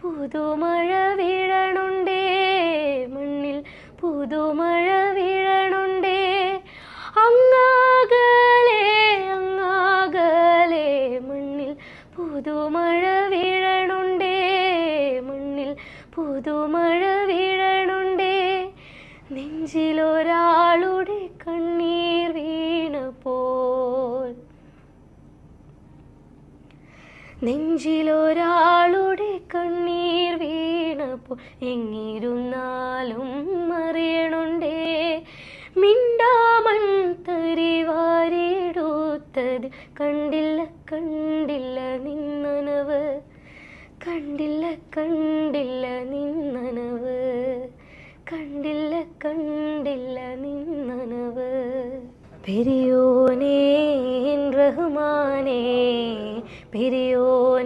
പുതുമഴ വീഴണുണ്ടേ മണ്ണിൽ പുതുമഴ വീഴണുണ്ടേ അങ്ങാകലെ അങ്ങാകലെ മണ്ണിൽ പുതുമഴ വീഴണുണ്ടേ മണ്ണിൽ പുതുമഴ വീഴണുണ്ടേ നെഞ്ചിലൊരാളുടെ കണ്ണീർ വീണപ്പോൾ നെഞ്ചിലൊരാളുടെ കണ്ണീർ വീണപ്പോൾ എങ്ങിരുന്നാലും അറിയണുണ്ടേ മിണ്ടാമൺ തരി വാരിയെടുത്തത് കണ്ടില്ല കണ്ടില്ല നിന്നനവ് കണ്ടില്ല കണ്ടില്ല നിന്നനവ് കണ്ടില്ല കണ്ടില്ല നിന്നനവ് പെരിയോനേ റഹ്മാനേ പെരിയോനേ